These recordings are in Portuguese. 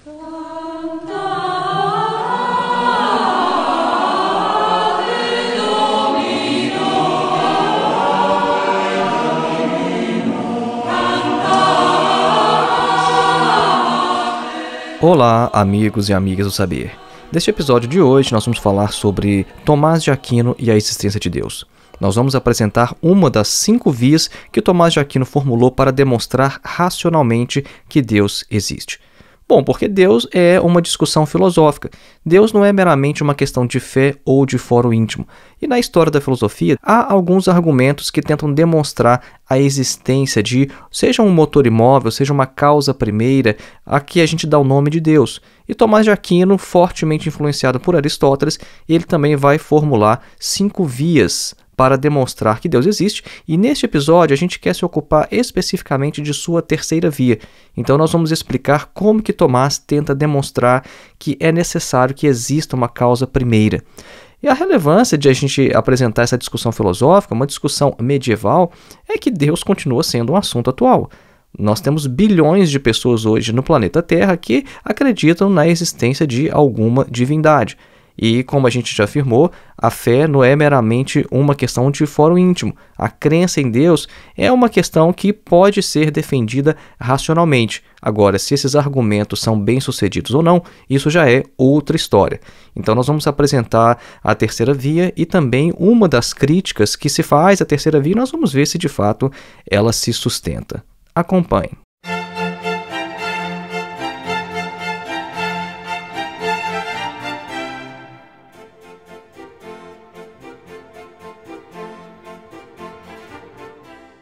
Olá, amigos e amigas do Saber. Neste episódio de hoje, nós vamos falar sobre Tomás de Aquino e a existência de Deus. Nós vamos apresentar uma das 5 vias que Tomás de Aquino formulou para demonstrar racionalmente que Deus existe. Bom, porque Deus é uma discussão filosófica. Deus não é meramente uma questão de fé ou de fórum íntimo. E na história da filosofia, há alguns argumentos que tentam demonstrar a existência de, seja um motor imóvel, seja uma causa primeira, a que a gente dá o nome de Deus. E Tomás de Aquino, fortemente influenciado por Aristóteles, ele também vai formular 5 vias para demonstrar que Deus existe, e neste episódio a gente quer se ocupar especificamente de sua terceira via. Então nós vamos explicar como que Tomás tenta demonstrar que é necessário que exista uma causa primeira. E a relevância de a gente apresentar essa discussão filosófica, uma discussão medieval, é que Deus continua sendo um assunto atual. Nós temos bilhões de pessoas hoje no planeta Terra que acreditam na existência de alguma divindade. E, como a gente já afirmou, a fé não é meramente uma questão de fórum íntimo. A crença em Deus é uma questão que pode ser defendida racionalmente. Agora, se esses argumentos são bem-sucedidos ou não, isso já é outra história. Então, nós vamos apresentar a terceira via e também uma das críticas que se faz à terceira via, e nós vamos ver se de fato ela se sustenta. Acompanhe.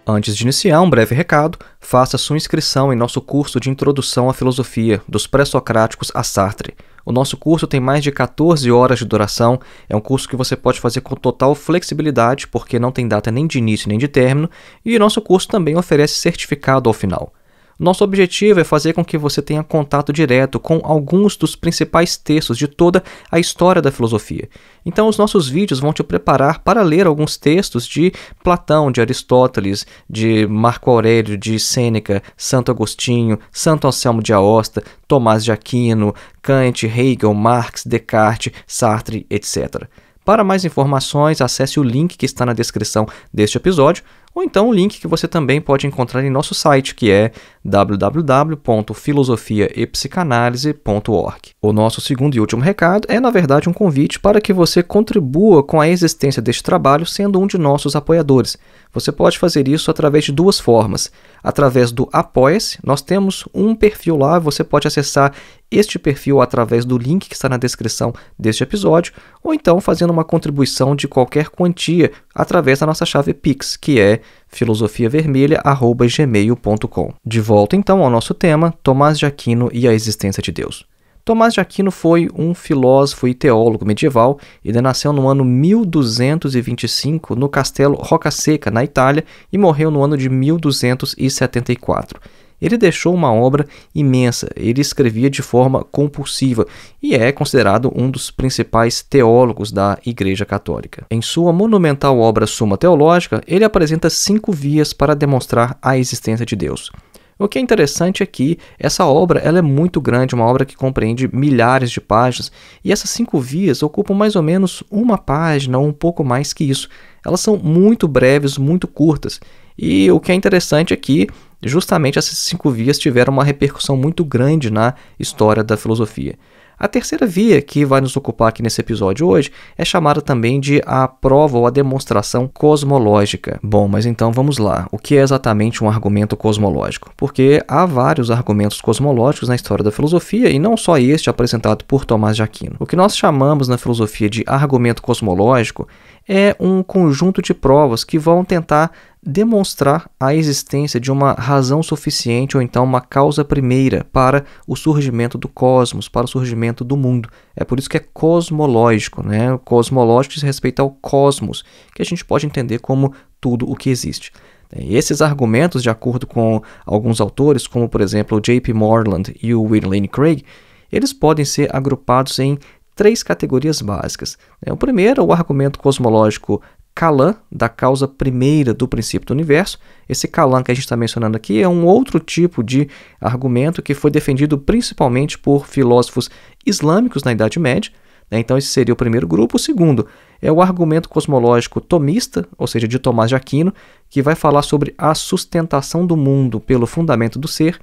Antes de iniciar, um breve recado: faça sua inscrição em nosso curso de Introdução à Filosofia, dos Pré-Socráticos a Sartre. O nosso curso tem mais de 14 horas de duração, é um curso que você pode fazer com total flexibilidade, porque não tem data nem de início nem de término, e o nosso curso também oferece certificado ao final. Nosso objetivo é fazer com que você tenha contato direto com alguns dos principais textos de toda a história da filosofia. Então, os nossos vídeos vão te preparar para ler alguns textos de Platão, de Aristóteles, de Marco Aurélio, de Sêneca, Santo Agostinho, Santo Anselmo de Aosta, Tomás de Aquino, Kant, Hegel, Marx, Descartes, Sartre, etc. Para mais informações, acesse o link que está na descrição deste episódio, ou então o link que você também pode encontrar em nosso site, que é www.filosofiaepsicanalise.org. O nosso segundo e último recado é, na verdade, um convite para que você contribua com a existência deste trabalho sendo um de nossos apoiadores. Você pode fazer isso através de 2 formas. Através do Apoia-se, nós temos um perfil lá, você pode acessar este perfil através do link que está na descrição deste episódio, ou então fazendo uma contribuição de qualquer quantia através da nossa chave Pix, que é filosofiavermelha@gmail.com. De volta então ao nosso tema, Tomás de Aquino e a existência de Deus. Tomás de Aquino foi um filósofo e teólogo medieval. Ele nasceu no ano 1225 no castelo Rocaseca, na Itália, e morreu no ano de 1274. Ele deixou uma obra imensa, ele escrevia de forma compulsiva e é considerado um dos principais teólogos da Igreja Católica. Em sua monumental obra Suma Teológica, ele apresenta 5 vias para demonstrar a existência de Deus. O que é interessante é que essa obra ela é muito grande, uma obra que compreende milhares de páginas, e essas 5 vias ocupam mais ou menos uma página ou um pouco mais que isso. Elas são muito breves, muito curtas, e o que é interessante é que justamente essas 5 vias tiveram uma repercussão muito grande na história da filosofia. A terceira via que vai nos ocupar aqui nesse episódio hoje é chamada também de a prova ou a demonstração cosmológica. Bom, mas então vamos lá. O que é exatamente um argumento cosmológico? Porque há vários argumentos cosmológicos na história da filosofia e não só este apresentado por Tomás de Aquino. O que nós chamamos na filosofia de argumento cosmológico é um conjunto de provas que vão tentar demonstrar a existência de uma razão suficiente ou então uma causa primeira para o surgimento do cosmos, para o surgimento do mundo. É por isso que é cosmológico, né? O cosmológico diz respeito ao cosmos, que a gente pode entender como tudo o que existe. E esses argumentos, de acordo com alguns autores, como por exemplo o J.P. Moreland e o William Lane Craig, eles podem ser agrupados em 3 categorias básicas. O primeiro é o argumento cosmológico Kalam, da causa primeira do princípio do universo. Esse Kalam que a gente está mencionando aqui é um outro tipo de argumento que foi defendido principalmente por filósofos islâmicos na Idade Média. Então esse seria o primeiro grupo. O segundo é o argumento cosmológico tomista, ou seja, de Tomás de Aquino, que vai falar sobre a sustentação do mundo pelo fundamento do ser.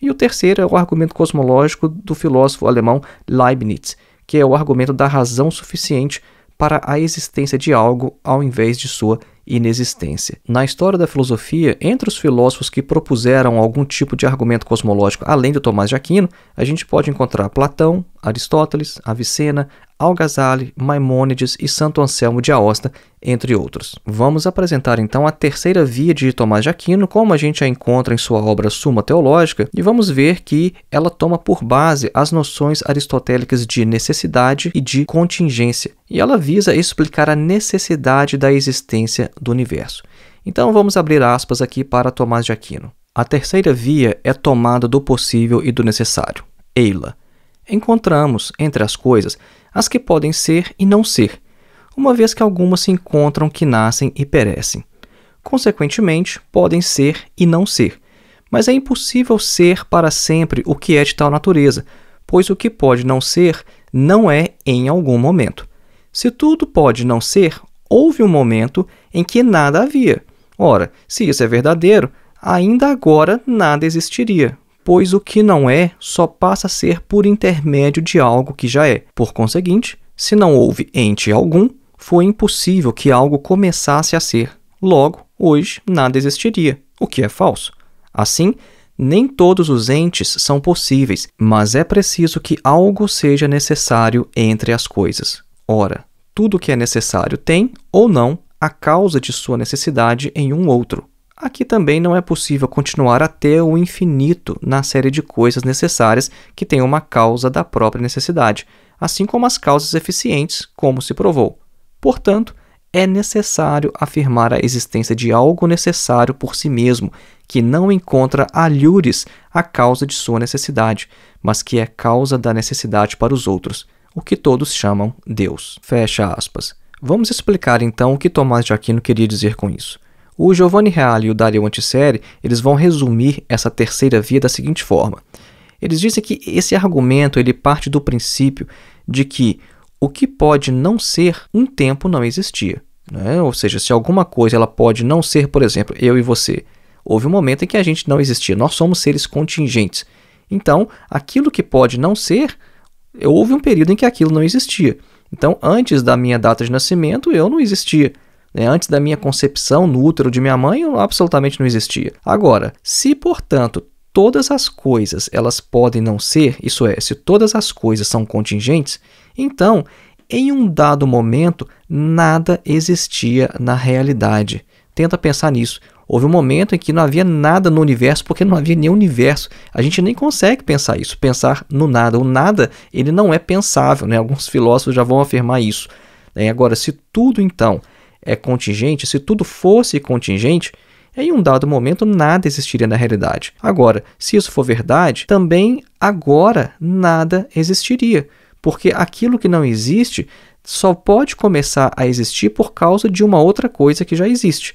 E o terceiro é o argumento cosmológico do filósofo alemão Leibniz, que é o argumento da razão suficiente para a existência de algo ao invés de sua inexistência. Na história da filosofia, entre os filósofos que propuseram algum tipo de argumento cosmológico além de Tomás de Aquino, a gente pode encontrar Platão, Aristóteles, Avicena, Al-Ghazali, Maimônides e Santo Anselmo de Aosta, entre outros. Vamos apresentar então a terceira via de Tomás de Aquino, como a gente a encontra em sua obra Suma Teológica, e vamos ver que ela toma por base as noções aristotélicas de necessidade e de contingência, e ela visa explicar a necessidade da existência do universo. Então vamos abrir aspas aqui para Tomás de Aquino. A terceira via é tomada do possível e do necessário. Eila. Encontramos, entre as coisas, as que podem ser e não ser, uma vez que algumas se encontram que nascem e perecem. Consequentemente, podem ser e não ser, mas é impossível ser para sempre o que é de tal natureza, pois o que pode não ser, não é em algum momento. Se tudo pode não ser, houve um momento em que nada havia. Ora, se isso é verdadeiro, ainda agora nada existiria, pois o que não é só passa a ser por intermédio de algo que já é. Por conseguinte, se não houve ente algum, foi impossível que algo começasse a ser. Logo, hoje, nada existiria, o que é falso. Assim, nem todos os entes são possíveis, mas é preciso que algo seja necessário entre as coisas. Ora, tudo que é necessário tem, ou não, a causa de sua necessidade em um outro. Aqui também não é possível continuar até o infinito na série de coisas necessárias que têm uma causa da própria necessidade, assim como as causas eficientes, como se provou. Portanto, é necessário afirmar a existência de algo necessário por si mesmo, que não encontra alhures a causa de sua necessidade, mas que é causa da necessidade para os outros, o que todos chamam Deus. Fecha aspas. Vamos explicar então o que Tomás de Aquino queria dizer com isso. O Giovanni Reale e o Dario Antiseri, eles vão resumir essa terceira via da seguinte forma. Eles dizem que esse argumento ele parte do princípio de que o que pode não ser, um tempo não existia. Né? Ou seja, se alguma coisa ela pode não ser, por exemplo, eu e você, houve um momento em que a gente não existia, nós somos seres contingentes. Então, aquilo que pode não ser, houve um período em que aquilo não existia. Então, antes da minha data de nascimento, eu não existia. Antes da minha concepção no útero de minha mãe, eu absolutamente não existia. Agora, se, portanto, todas as coisas elas podem não ser, isso é, se todas as coisas são contingentes, então, em um dado momento, nada existia na realidade. Tenta pensar nisso. Houve um momento em que não havia nada no universo, porque não havia nenhum universo. A gente nem consegue pensar isso, pensar no nada. O nada, ele não é pensável, né? Alguns filósofos já vão afirmar isso. Agora, se tudo, então, é contingente, se tudo fosse contingente, em um dado momento nada existiria na realidade. Agora, se isso for verdade, também agora nada existiria, porque aquilo que não existe só pode começar a existir por causa de uma outra coisa que já existe.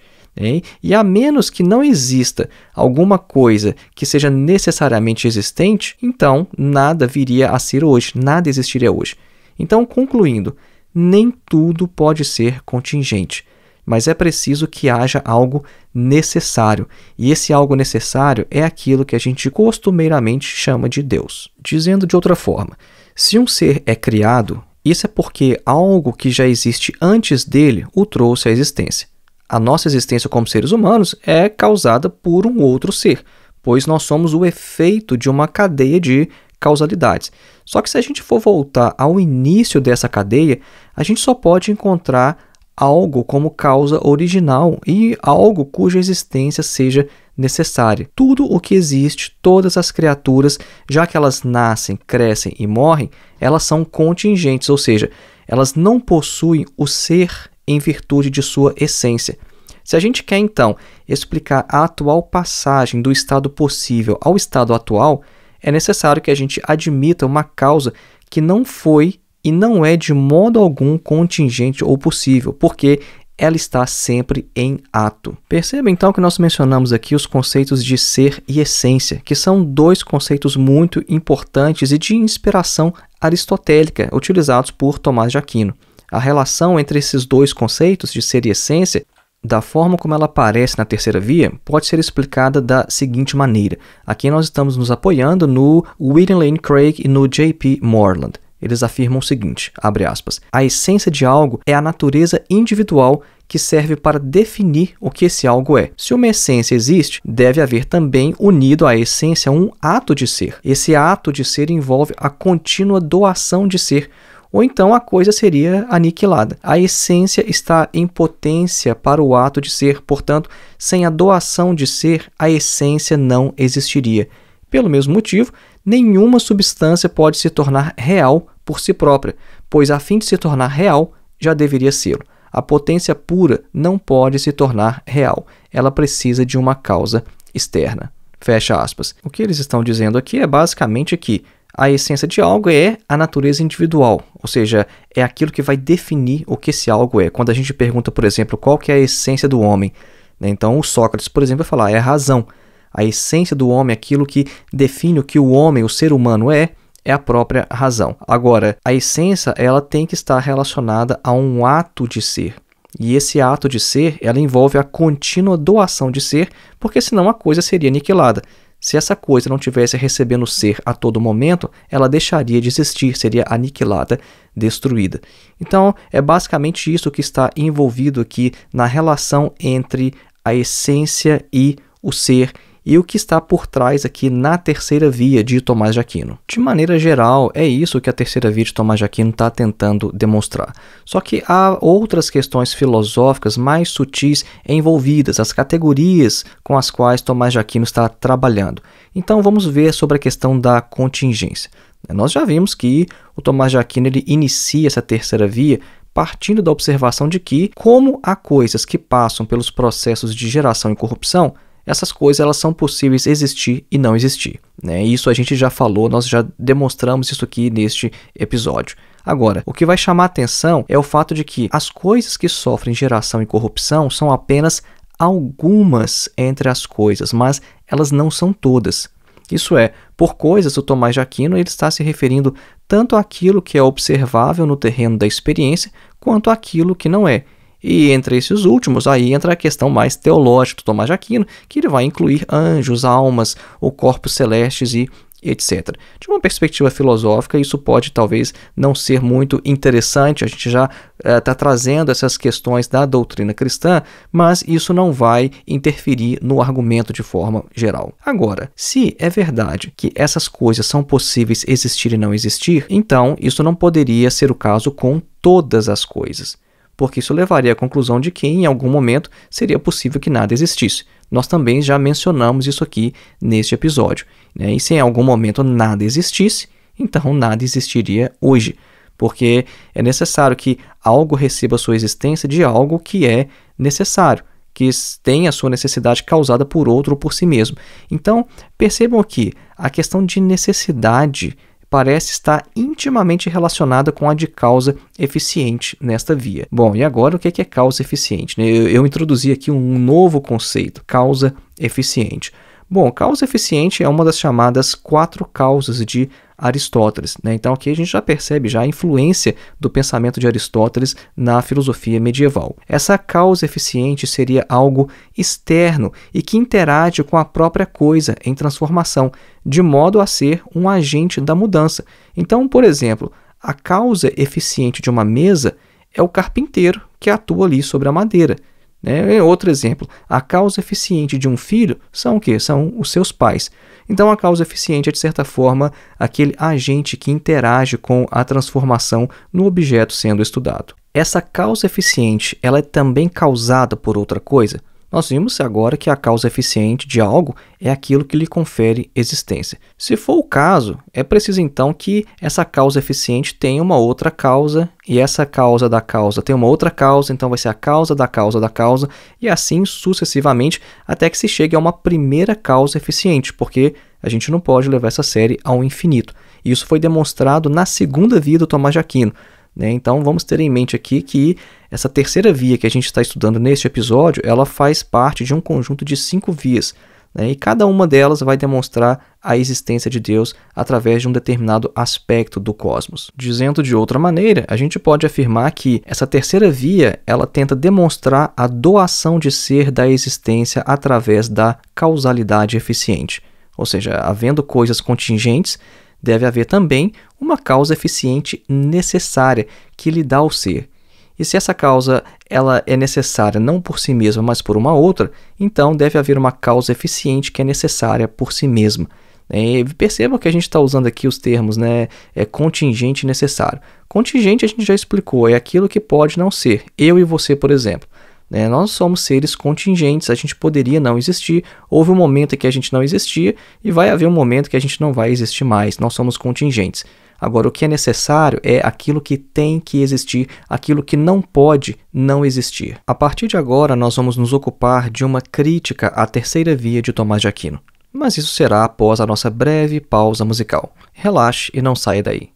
E a menos que não exista alguma coisa que seja necessariamente existente, então nada viria a ser hoje, nada existiria hoje. Então, concluindo, nem tudo pode ser contingente, mas é preciso que haja algo necessário, e esse algo necessário é aquilo que a gente costumeiramente chama de Deus. Dizendo de outra forma, se um ser é criado, isso é porque algo que já existe antes dele o trouxe à existência. A nossa existência como seres humanos é causada por um outro ser, pois nós somos o efeito de uma cadeia de causalidades. Só que se a gente for voltar ao início dessa cadeia, a gente só pode encontrar algo como causa original e algo cuja existência seja necessária. Tudo o que existe, todas as criaturas, já que elas nascem, crescem e morrem, elas são contingentes, ou seja, elas não possuem o ser em virtude de sua essência. Se a gente quer, então, explicar a atual passagem do estado possível ao estado atual, é necessário que a gente admita uma causa que não foi e não é de modo algum contingente ou possível, porque ela está sempre em ato. Perceba então que nós mencionamos aqui os conceitos de ser e essência, que são dois conceitos muito importantes e de inspiração aristotélica utilizados por Tomás de Aquino. A relação entre esses dois conceitos de ser e essência, da forma como ela aparece na terceira via, pode ser explicada da seguinte maneira. Aqui nós estamos nos apoiando no William Lane Craig e no J.P. Moreland. Eles afirmam o seguinte, abre aspas, a essência de algo é a natureza individual que serve para definir o que esse algo é. Se uma essência existe, deve haver também unido à essência um ato de ser. Esse ato de ser envolve a contínua doação de ser, ou então a coisa seria aniquilada. A essência está em potência para o ato de ser, portanto, sem a doação de ser, a essência não existiria. Pelo mesmo motivo, nenhuma substância pode se tornar real por si própria, pois a fim de se tornar real, já deveria ser. A potência pura não pode se tornar real. Ela precisa de uma causa externa. Fecha aspas. O que eles estão dizendo aqui é basicamente que a essência de algo é a natureza individual, ou seja, é aquilo que vai definir o que esse algo é. Quando a gente pergunta, por exemplo, qual que é a essência do homem, né? Então o Sócrates, por exemplo, vai falar, é a razão. A essência do homem, aquilo que define o que o homem, o ser humano é a própria razão. Agora, a essência, ela tem que estar relacionada a um ato de ser. E esse ato de ser, ela envolve a contínua doação de ser, porque senão a coisa seria aniquilada. Se essa coisa não estivesse recebendo ser a todo momento, ela deixaria de existir, seria aniquilada, destruída. Então, é basicamente isso que está envolvido aqui na relação entre a essência e o ser, e o que está por trás aqui na terceira via de Tomás de Aquino. De maneira geral, é isso que a terceira via de Tomás de Aquino está tentando demonstrar. Só que há outras questões filosóficas mais sutis envolvidas, as categorias com as quais Tomás de Aquino está trabalhando. Então vamos ver sobre a questão da contingência. Nós já vimos que o Tomás de Aquino ele inicia essa terceira via partindo da observação de que, como há coisas que passam pelos processos de geração e corrupção, essas coisas elas são possíveis existir e não existir, né? Isso a gente já falou, nós já demonstramos isso aqui neste episódio. Agora, o que vai chamar a atenção é o fato de que as coisas que sofrem geração e corrupção são apenas algumas entre as coisas, mas elas não são todas. Isso é, por coisas, o Tomás de Aquino ele está se referindo tanto àquilo que é observável no terreno da experiência, quanto àquilo que não é. E entre esses últimos, aí entra a questão mais teológica do Tomás de Aquino, que ele vai incluir anjos, almas, ou corpos celestes e etc. De uma perspectiva filosófica, isso pode talvez não ser muito interessante, a gente já está trazendo essas questões da doutrina cristã, mas isso não vai interferir no argumento de forma geral. Agora, se é verdade que essas coisas são possíveis existir e não existir, então isso não poderia ser o caso com todas as coisas, porque isso levaria à conclusão de que em algum momento seria possível que nada existisse. Nós também já mencionamos isso aqui neste episódio, né? E se em algum momento nada existisse, então nada existiria hoje, porque é necessário que algo receba sua existência de algo que é necessário, que tem a sua necessidade causada por outro ou por si mesmo. Então, percebam aqui, a questão de necessidade parece estar intimamente relacionada com a de causa eficiente nesta via. Bom, e agora o que é causa eficiente? Eu introduzi aqui um novo conceito, causa eficiente. Bom, causa eficiente é uma das chamadas 4 causas de Aristóteles, né? Então aqui a gente já percebe já a influência do pensamento de Aristóteles na filosofia medieval. Essa causa eficiente seria algo externo e que interage com a própria coisa em transformação, de modo a ser um agente da mudança. Então, por exemplo, a causa eficiente de uma mesa é o carpinteiro que atua ali sobre a madeira, né? Outro exemplo, a causa eficiente de um filho são o quê? São os seus pais. Então, a causa eficiente é, de certa forma, aquele agente que interage com a transformação no objeto sendo estudado. Essa causa eficiente, ela é também causada por outra coisa? Nós vimos agora que a causa eficiente de algo é aquilo que lhe confere existência. Se for o caso, é preciso então que essa causa eficiente tenha uma outra causa, e essa causa da causa tem uma outra causa, então vai ser a causa da causa da causa, e assim sucessivamente, até que se chegue a uma primeira causa eficiente, porque a gente não pode levar essa série ao infinito. Isso foi demonstrado na segunda via do Tomás de Aquino. né? Então vamos ter em mente aqui que essa terceira via que a gente está estudando neste episódio, ela faz parte de um conjunto de 5 vias, né? E cada uma delas vai demonstrar a existência de Deus através de um determinado aspecto do cosmos. Dizendo de outra maneira, a gente pode afirmar que essa terceira via, ela tenta demonstrar a doação de ser da existência através da causalidade eficiente. Ou seja, havendo coisas contingentes, deve haver também uma causa eficiente necessária que lhe dá o ser. E se essa causa ela é necessária não por si mesma, mas por uma outra, então deve haver uma causa eficiente que é necessária por si mesma. E percebam que a gente está usando aqui os termos, né? Contingente e necessário. Contingente a gente já explicou, é aquilo que pode não ser. Eu e você, por exemplo. Nós somos seres contingentes, a gente poderia não existir, houve um momento em que a gente não existia e vai haver um momento que a gente não vai existir mais, nós somos contingentes. Agora, o que é necessário é aquilo que tem que existir, aquilo que não pode não existir. A partir de agora, nós vamos nos ocupar de uma crítica à terceira via de Tomás de Aquino. Mas isso será após a nossa breve pausa musical. Relaxe e não saia daí.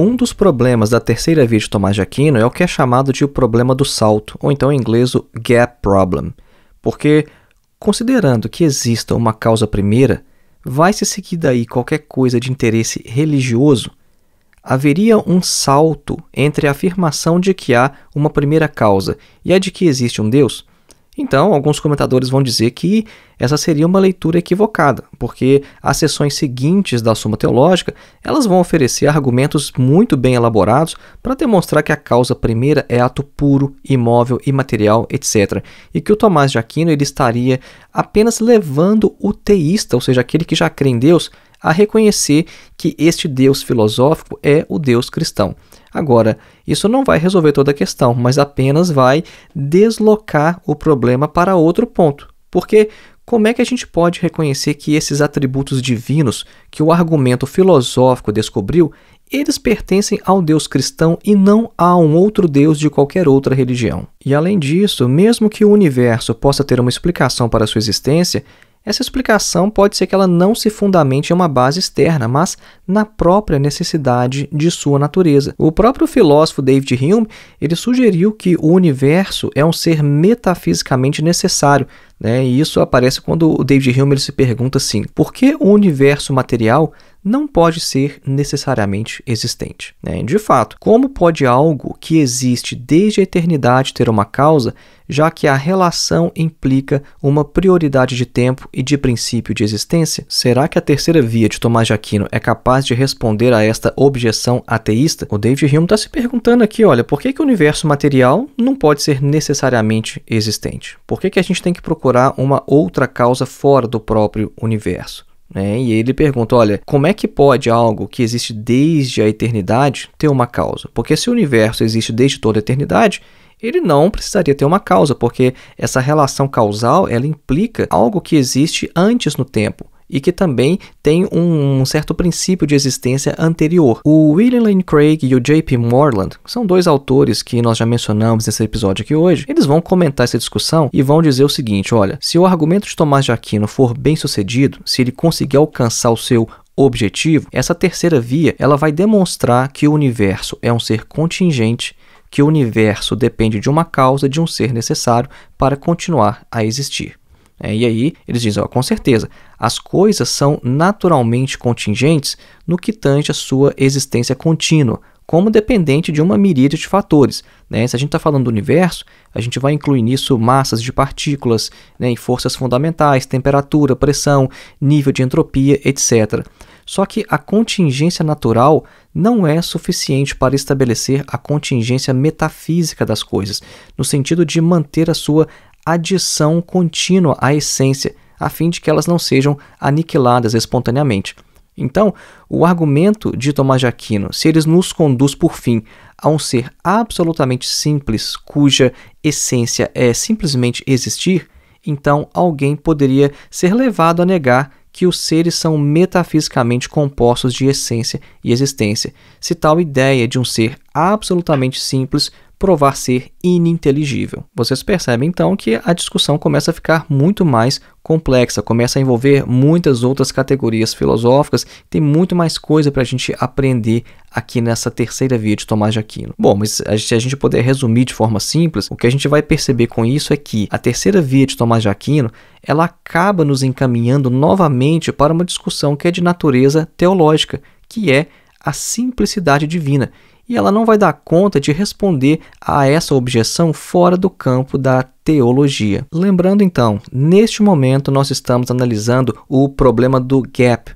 Um dos problemas da terceira via de Tomás de Aquino é o que é chamado de o problema do salto, ou então em inglês o gap problem, porque, considerando que exista uma causa primeira, vai-se seguir daí qualquer coisa de interesse religioso, haveria um salto entre a afirmação de que há uma primeira causa e a de que existe um Deus? Então, alguns comentadores vão dizer que essa seria uma leitura equivocada, porque as seções seguintes da Suma Teológica, elas vão oferecer argumentos muito bem elaborados para demonstrar que a causa primeira é ato puro, imóvel, imaterial, etc. E que o Tomás de Aquino ele estaria apenas levando o teísta, ou seja, aquele que já crê em Deus, a reconhecer que este Deus filosófico é o Deus cristão. Agora, isso não vai resolver toda a questão, mas apenas vai deslocar o problema para outro ponto. Porque como é que a gente pode reconhecer que esses atributos divinos que o argumento filosófico descobriu, eles pertencem ao Deus cristão e não a um outro Deus de qualquer outra religião? E além disso, mesmo que o universo possa ter uma explicação para a sua existência, essa explicação pode ser que ela não se fundamente em uma base externa, mas na própria necessidade de sua natureza. O próprio filósofo David Hume, ele sugeriu que o universo é um ser metafisicamente necessário, né? E isso aparece quando o David Hume ele se pergunta assim: por que o universo material não pode ser necessariamente existente? De fato, como pode algo que existe desde a eternidade ter uma causa, já que a relação implica uma prioridade de tempo e de princípio de existência? Será que a terceira via de Tomás de Aquino é capaz de responder a esta objeção ateísta? O David Hume está se perguntando aqui, olha, por que o universo material não pode ser necessariamente existente? Por que a gente tem que procurar uma outra causa fora do próprio universo? E ele pergunta, olha, como é que pode algo que existe desde a eternidade ter uma causa? Porque se o universo existe desde toda a eternidade, ele não precisaria ter uma causa, porque essa relação causal, ela implica algo que existe antes no tempo e que também tem um certo princípio de existência anterior. O William Lane Craig e o J.P. Moreland, que são dois autores que nós já mencionamos nesse episódio aqui hoje, eles vão comentar essa discussão e vão dizer o seguinte, olha, se o argumento de Tomás de Aquino for bem sucedido, se ele conseguir alcançar o seu objetivo, essa terceira via, ela vai demonstrar que o universo é um ser contingente, que o universo depende de uma causa, de um ser necessário para continuar a existir. E aí eles dizem, com certeza, as coisas são naturalmente contingentes no que tange a sua existência contínua, como dependente de uma miríade de fatores. Se a gente está falando do universo, a gente vai incluir nisso massas de partículas, e forças fundamentais, temperatura, pressão, nível de entropia, etc. Só que a contingência natural não é suficiente para estabelecer a contingência metafísica das coisas, no sentido de manter a sua adição contínua à essência, a fim de que elas não sejam aniquiladas espontaneamente. Então, o argumento de Tomás de Aquino, se ele nos conduz, por fim, a um ser absolutamente simples, cuja essência é simplesmente existir, então alguém poderia ser levado a negar que os seres são metafisicamente compostos de essência e existência, se tal ideia de um ser absolutamente simples provar ser ininteligível. Vocês percebem então que a discussão começa a ficar muito mais complexa, começa a envolver muitas outras categorias filosóficas, tem muito mais coisa para a gente aprender aqui nessa terceira via de Tomás de Aquino. Bom, mas se a gente puder resumir de forma simples, o que a gente vai perceber com isso é que a terceira via de Tomás de Aquino, ela acaba nos encaminhando novamente para uma discussão que é de natureza teológica, que é a simplicidade divina. E ela não vai dar conta de responder a essa objeção fora do campo da teologia. Lembrando então, neste momento nós estamos analisando o problema do gap,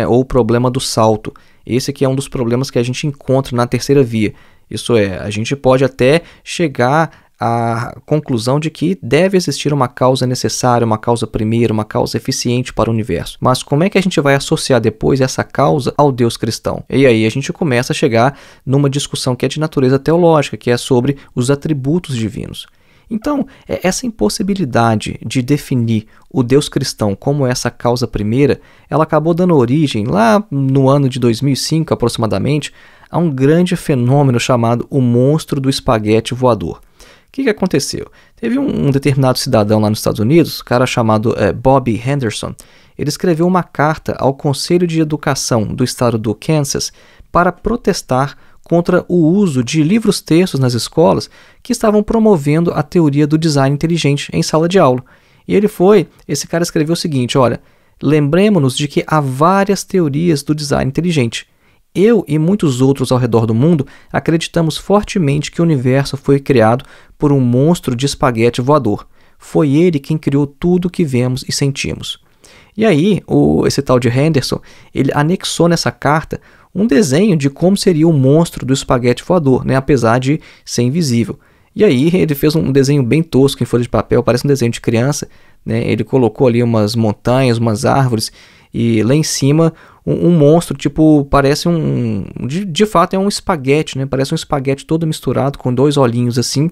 ou o problema do salto. Esse aqui é um dos problemas que a gente encontra na terceira via. Isso é, a gente pode até chegar à conclusão de que deve existir uma causa necessária, uma causa primeira, uma causa eficiente para o universo. Mas como é que a gente vai associar depois essa causa ao Deus cristão? E aí a gente começa a chegar numa discussão que é de natureza teológica, que é sobre os atributos divinos. Então, essa impossibilidade de definir o Deus cristão como essa causa primeira, ela acabou dando origem, lá no ano de 2005 aproximadamente, a um grande fenômeno chamado o monstro do espaguete voador. O que aconteceu? Teve um determinado cidadão lá nos Estados Unidos, um cara chamado Bobby Henderson. Ele escreveu uma carta ao Conselho de Educação do estado do Kansas para protestar contra o uso de livros-textos nas escolas que estavam promovendo a teoria do design inteligente em sala de aula. E esse cara escreveu o seguinte, olha, lembremos-nos de que há várias teorias do design inteligente. Eu e muitos outros ao redor do mundo acreditamos fortemente que o universo foi criado por um monstro de espaguete voador. foi ele quem criou tudo que vemos e sentimos. E aí, esse tal de Henderson, ele anexou nessa carta um desenho de como seria o monstro do espaguete voador, né, apesar de ser invisível. E aí ele fez um desenho bem tosco em folha de papel, parece um desenho de criança, né? Ele colocou ali umas montanhas, umas árvores, e lá em cima um monstro, tipo, parece de fato é um espaguete, né? Parece um espaguete todo misturado com dois olhinhos assim.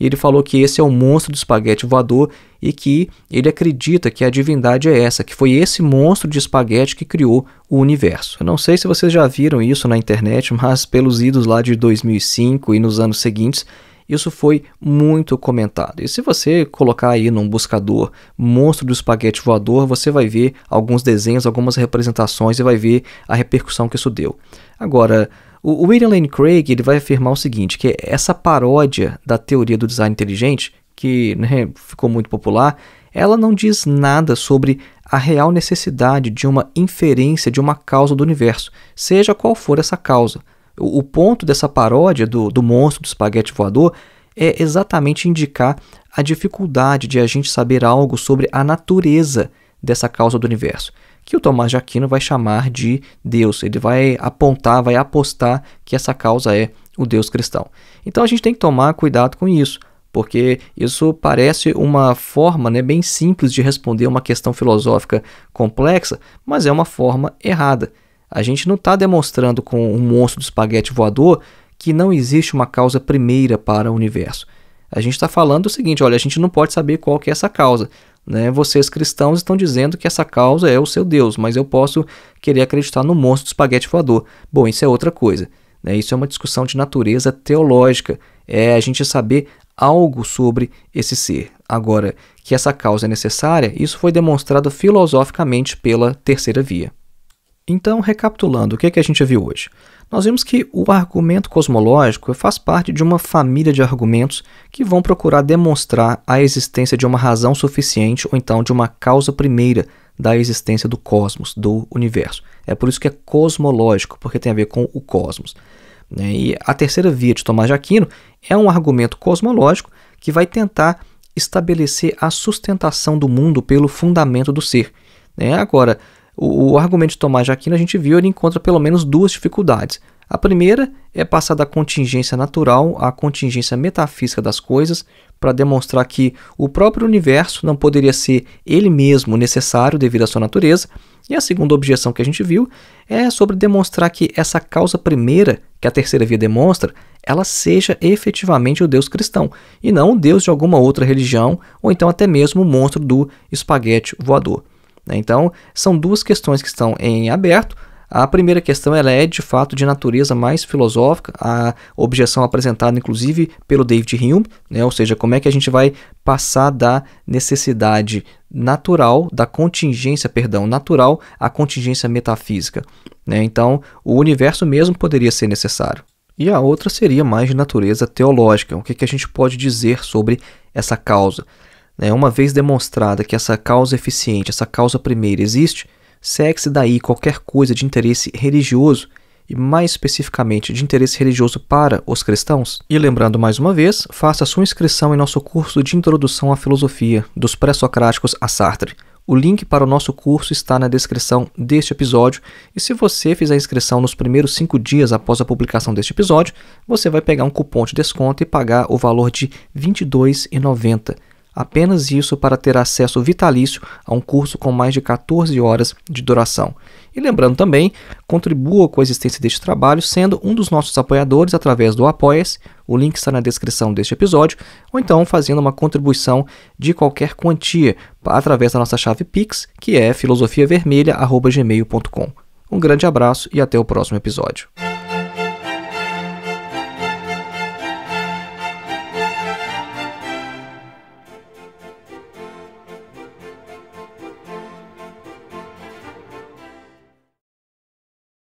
E ele falou que esse é o monstro do espaguete voador e que ele acredita que a divindade é essa, que foi esse monstro de espaguete que criou o universo. Eu não sei se vocês já viram isso na internet, mas pelos idos lá de 2005 e nos anos seguintes, isso foi muito comentado. E se você colocar aí num buscador monstro do espaguete voador, você vai ver alguns desenhos, algumas representações e vai ver a repercussão que isso deu. Agora, o William Lane Craig ele vai afirmar o seguinte, que essa paródia da teoria do design inteligente, que, né, ficou muito popular, ela não diz nada sobre a real necessidade de uma inferência de uma causa do universo, seja qual for essa causa. O ponto dessa paródia do monstro do espaguete voador é exatamente indicar a dificuldade de a gente saber algo sobre a natureza dessa causa do universo, que o Tomás de Aquino vai chamar de Deus. Ele vai apontar, vai apostar que essa causa é o Deus cristão. Então a gente tem que tomar cuidado com isso, porque isso parece uma forma, né, bem simples de responder uma questão filosófica complexa, mas é uma forma errada. A gente não está demonstrando com um monstro do espaguete voador que não existe uma causa primeira para o universo. A gente está falando o seguinte, olha, a gente não pode saber qual que é essa causa, né? Vocês cristãos estão dizendo que essa causa é o seu Deus, mas eu posso querer acreditar no monstro do espaguete voador. Bom, isso é outra coisa, né? Isso é uma discussão de natureza teológica, é a gente saber algo sobre esse ser. Agora, que essa causa é necessária, isso foi demonstrado filosoficamente pela terceira via. Então, recapitulando, o que a gente viu hoje? Nós vimos que o argumento cosmológico faz parte de uma família de argumentos que vão procurar demonstrar a existência de uma razão suficiente ou então de uma causa primeira da existência do cosmos, do universo. É por isso que é cosmológico, porque tem a ver com o cosmos. E a terceira via de Tomás de Aquino é um argumento cosmológico que vai tentar estabelecer a sustentação do mundo pelo fundamento do ser. Agora, o argumento de Tomás de Aquino, a gente viu, ele encontra pelo menos duas dificuldades. A primeira é passar da contingência natural à contingência metafísica das coisas, para demonstrar que o próprio universo não poderia ser ele mesmo necessário devido à sua natureza. E a segunda objeção que a gente viu é sobre demonstrar que essa causa primeira, que a terceira via demonstra, ela seja efetivamente o Deus cristão, e não o Deus de alguma outra religião, ou então até mesmo o monstro do espaguete voador. Então, são duas questões que estão em aberto. A primeira questão ela é, de fato, de natureza mais filosófica, a objeção apresentada, inclusive, pelo David Hume, ou seja, como é que a gente vai passar da necessidade natural, da contingência, natural, à contingência metafísica. Então, o universo mesmo poderia ser necessário. E a outra seria mais de natureza teológica, o que a gente pode dizer sobre essa causa. Uma vez demonstrada que essa causa eficiente, essa causa primeira existe, segue-se daí qualquer coisa de interesse religioso, e mais especificamente de interesse religioso para os cristãos. E lembrando mais uma vez, faça sua inscrição em nosso curso de Introdução à Filosofia, dos Pré-Socráticos a Sartre. O link para o nosso curso está na descrição deste episódio, e se você fizer a inscrição nos primeiros 5 dias após a publicação deste episódio, você vai pegar um cupom de desconto e pagar o valor de R$ 22,90. Apenas isso para ter acesso vitalício a um curso com mais de 14 horas de duração. E lembrando também, contribua com a existência deste trabalho sendo um dos nossos apoiadores através do Apoia-se, o link está na descrição deste episódio, ou então fazendo uma contribuição de qualquer quantia através da nossa chave Pix, que é filosofiavermelha@gmail.com. Um grande abraço e até o próximo episódio.